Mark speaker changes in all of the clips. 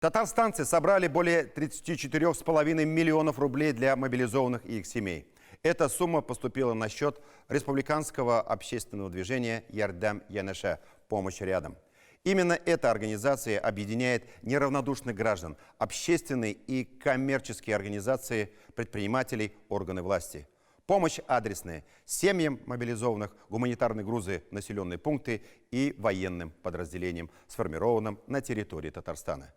Speaker 1: Татарстанцы собрали более 34,5 миллионов рублей для мобилизованных и их семей. Эта сумма поступила на счет республиканского общественного движения «Ярдам Янеша» «Помощь рядом». Именно эта организация объединяет неравнодушных граждан, общественные и коммерческие организации, предпринимателей, органы власти. Помощь адресная семьям мобилизованных, гуманитарные грузы в населенные пункты и военным подразделениям, сформированным на территории Татарстана.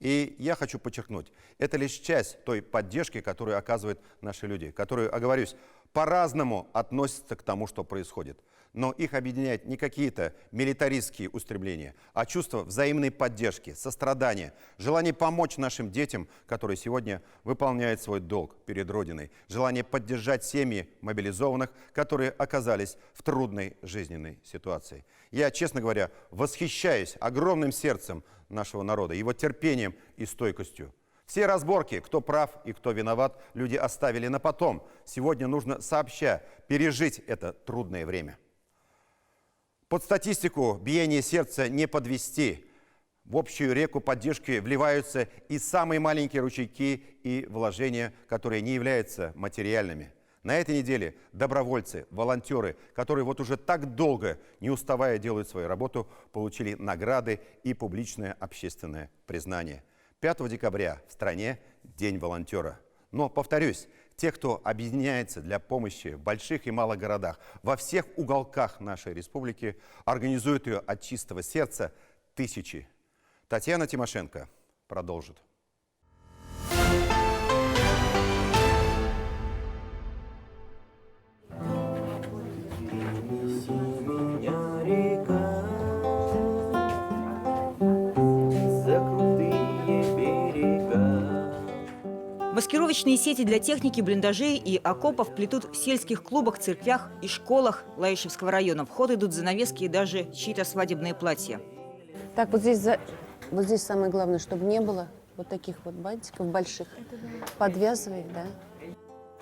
Speaker 1: И я хочу подчеркнуть, это лишь часть той поддержки, которую оказывают наши люди, которые, оговорюсь, по-разному относятся к тому, что происходит. Но их объединяют не какие-то милитаристские устремления, а чувство взаимной поддержки, сострадания, желание помочь нашим детям, которые сегодня выполняют свой долг перед Родиной, желание поддержать семьи мобилизованных, которые оказались в трудной жизненной ситуации. Я, честно говоря, восхищаюсь огромным сердцем нашего народа, его терпением и стойкостью. Все разборки, кто прав и кто виноват, люди оставили на потом. Сегодня нужно сообща пережить это трудное время. Под статистику биения сердца не подвести. В общую реку поддержки вливаются и самые маленькие ручейки и вложения, которые не являются материальными. На этой неделе добровольцы, волонтеры, которые вот уже так долго, не уставая, делают свою работу, получили награды и публичное общественное признание. 5 декабря в стране День волонтера. Но, повторюсь, те, кто объединяется для помощи в больших и малых городах, во всех уголках нашей республики, организуют ее от чистого сердца тысячи. Татьяна Тимошенко продолжит.
Speaker 2: Маскировочные сети для техники, блиндажей и окопов плетут в сельских клубах, церквях и школах Лаишевского района. В ход идут занавески и даже чьи-то свадебные платья.
Speaker 3: Так, вот здесь самое главное, чтобы не было вот таких вот бантиков больших. Подвязывай, да.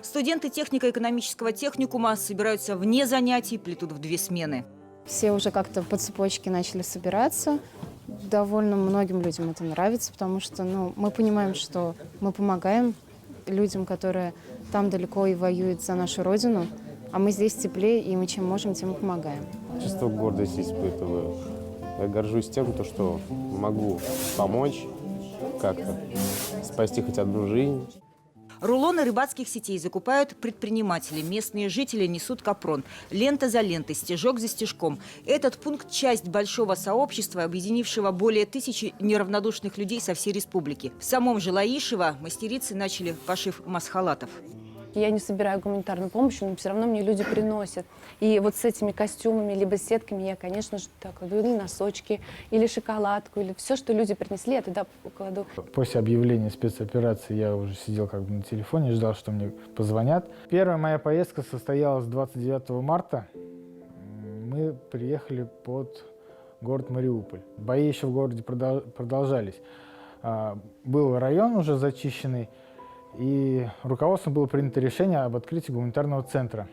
Speaker 2: Студенты технико-экономического техникума собираются вне занятий, плетут в 2 смены.
Speaker 4: Все уже как-то по цепочке начали собираться. Довольно многим людям это нравится, потому что мы понимаем, что мы помогаем людям, которые там далеко и воюют за нашу родину, а мы здесь теплее, и мы чем можем, тем и помогаем.
Speaker 5: Чувство гордости испытываю. Я горжусь тем, что могу помочь как-то, спасти хоть одну жизнь.
Speaker 2: Рулоны рыбацких сетей закупают предприниматели. Местные жители несут капрон. Лента за лентой, стежок за стежком. Этот пункт – часть большого сообщества, объединившего более 1000 неравнодушных людей со всей республики. В самом же Лаишево мастерицы начали пошив масхалатов.
Speaker 3: Я не собираю гуманитарную помощь, но все равно мне люди приносят. И вот с этими костюмами, либо сетками я, конечно же, так кладу или носочки, или шоколадку, или все, что люди принесли, я туда кладу.
Speaker 6: После объявления спецоперации я уже сидел на телефоне, ждал, что мне позвонят. Первая моя поездка состоялась 29 марта. Мы приехали под город Мариуполь. Бои еще в городе продолжались. Был район уже зачищенный. И руководством было принято решение об открытии гуманитарного центра.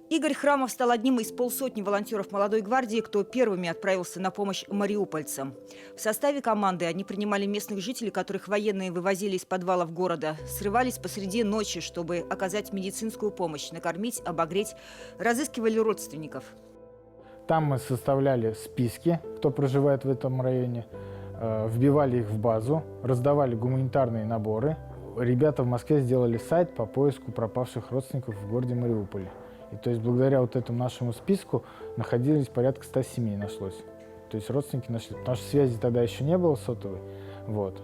Speaker 2: Игорь Храмов стал одним из полсотни волонтеров молодой гвардии, кто первыми отправился на помощь мариупольцам. В составе команды они принимали местных жителей, которых военные вывозили из подвалов города, срывались посреди ночи, чтобы оказать медицинскую помощь, накормить, обогреть, разыскивали родственников.
Speaker 6: Там мы составляли списки, кто проживает в этом районе, вбивали их в базу, раздавали гуманитарные наборы. Ребята в Москве сделали сайт по поиску пропавших родственников в городе Мариуполе. И то есть благодаря вот этому нашему списку находились порядка 100 семей нашлось. То есть родственники нашли, потому что связи тогда еще не было сотовой. Вот.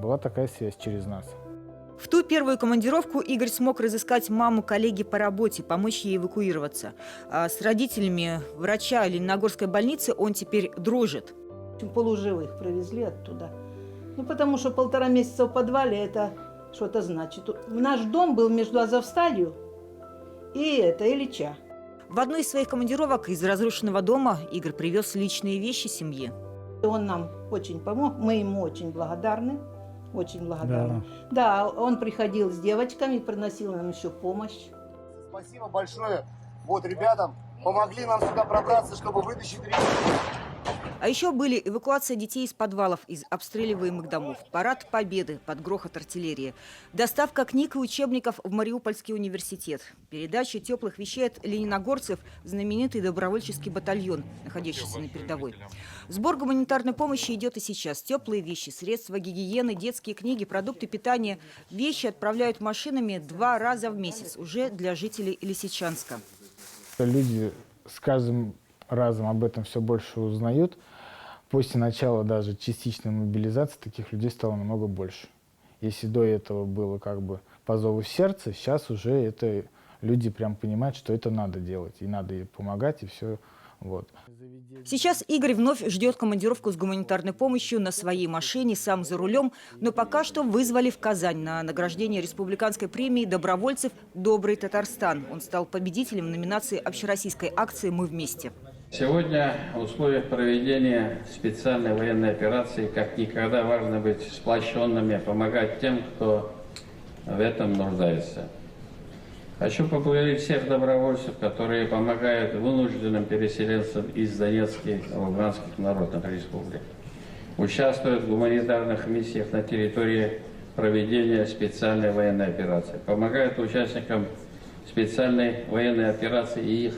Speaker 6: Была такая связь через нас.
Speaker 2: В ту первую командировку Игорь смог разыскать маму коллеги по работе, помочь ей эвакуироваться. А с родителями врача Лениногорской больницы он теперь дружит.
Speaker 7: Полуживых привезли оттуда. Потому что 1,5 месяца в подвале это что-то значит. Наш дом был между Азовсталью и Ильича.
Speaker 2: В одной из своих командировок из разрушенного дома Игорь привез личные вещи семьи.
Speaker 7: Он нам очень помог, мы ему очень благодарны. Очень благодарны. Да, он приходил с девочками, приносил нам еще помощь.
Speaker 8: Спасибо большое ребятам, помогли нам сюда пробраться, чтобы вытащить ребят.
Speaker 2: А еще были эвакуация детей из подвалов, из обстреливаемых домов, парад Победы под грохот артиллерии, доставка книг и учебников в Мариупольский университет, передача теплых вещей от лениногорцев в знаменитый добровольческий батальон, находящийся на передовой. Сбор гуманитарной помощи идет и сейчас. Теплые вещи, средства гигиены, детские книги, продукты питания. Вещи отправляют машинами 2 раза в месяц уже для жителей Лисичанска.
Speaker 6: Люди с каждым разом об этом все больше узнают. После начала даже частичной мобилизации таких людей стало намного больше. Если до этого было как бы по зову сердца, сейчас уже это люди прям понимают, что это надо делать. И надо и помогать, и все. Вот.
Speaker 2: Сейчас Игорь вновь ждет командировку с гуманитарной помощью на своей машине, сам за рулем. Но пока что вызвали в Казань на награждение республиканской премии добровольцев «Добрый Татарстан». Он стал победителем номинации общероссийской акции «Мы вместе».
Speaker 8: Сегодня в условиях проведения специальной военной операции как никогда важно быть сплощенными, помогать тем, кто в этом нуждается. Хочу поблагодарить всех добровольцев, которые помогают вынужденным переселенцам из Донецких и Луганских народных республик. Участвуют в гуманитарных миссиях на территории проведения специальной военной операции. Помогают участникам специальной военной операции и их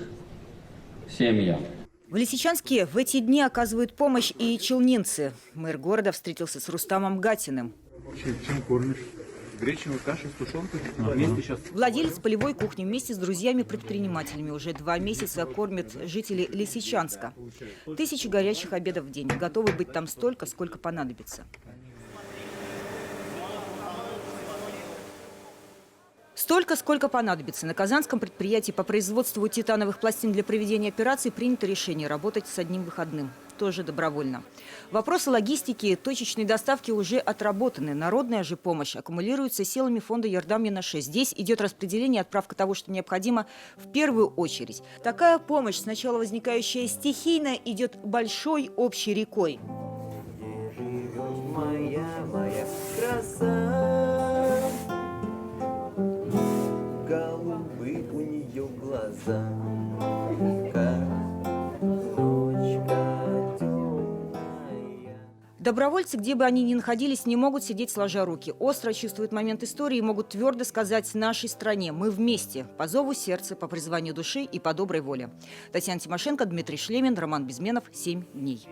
Speaker 8: семьям.
Speaker 2: В Лисичанске в эти дни оказывают помощь и челнинцы. Мэр города встретился с Рустамом Гатиным.
Speaker 9: Чем кормишь? Гречневой кашей с тушенкой. Вместе сейчас.
Speaker 2: Владелец полевой кухни вместе с друзьями-предпринимателями уже 2 месяца кормит жителей Лисичанска. 1000 горячих обедов в день. Готовы быть там столько, сколько понадобится. Столько, сколько понадобится. На казанском предприятии по производству титановых пластин для проведения операций принято решение работать с одним выходным. Тоже добровольно. Вопросы логистики, точечной доставки уже отработаны. Народная же помощь аккумулируется силами фонда Ярдам-Янаше. Здесь идет распределение и отправка того, что необходимо в первую очередь. Такая помощь, сначала возникающая стихийно, идет большой общей рекой.
Speaker 10: Моя краса, голубые у нее глаза, как ночка темная.
Speaker 2: Добровольцы, где бы они ни находились, не могут сидеть сложа руки. Остро чувствуют момент истории и могут твердо сказать нашей стране: мы вместе, по зову сердца, по призванию души и по доброй воле. Татьяна Тимошенко, Дмитрий Шлемин, Роман Безменов. 7 дней.